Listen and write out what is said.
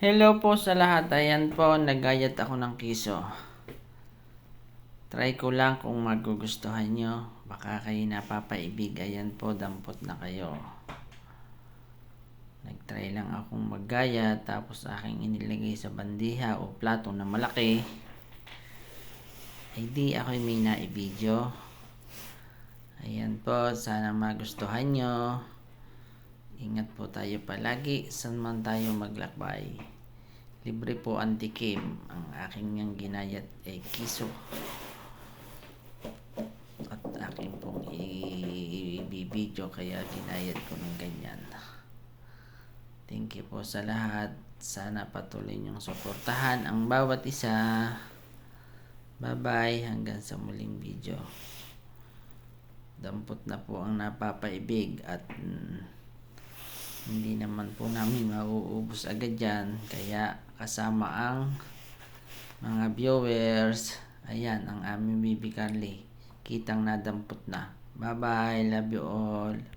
Hello po sa lahat. Ayan po, nagayat ako ng kiso. Try ko lang kung magugustuhan nyo. Baka kayo napapaibig. Ayan po, dampot na kayo. Nagtry lang akong maggayat. Tapos aking inilagay sa bandiha o plato na malaki. Ay di ako'y may naibidyo. Ayan po, sana magustuhan nyo. Ingat po tayo palagi. Saan man tayo maglakbay. Libre po ang tikim. Ang aking niyang ginayat ay kiso. At aking pong i-video kaya ginayat ko ng ganyan. Thank you po sa lahat. Sana patuloy niyong suportahan ang bawat isa. Bye-bye. Hanggang sa muling video. Dampot na po ang napapaibig at hindi naman po namin mauubos agad yan. Kaya kasama ang mga viewers. Ayan ang aming Bibi Carly. Kitang nadampot na. Bye bye. Love you all.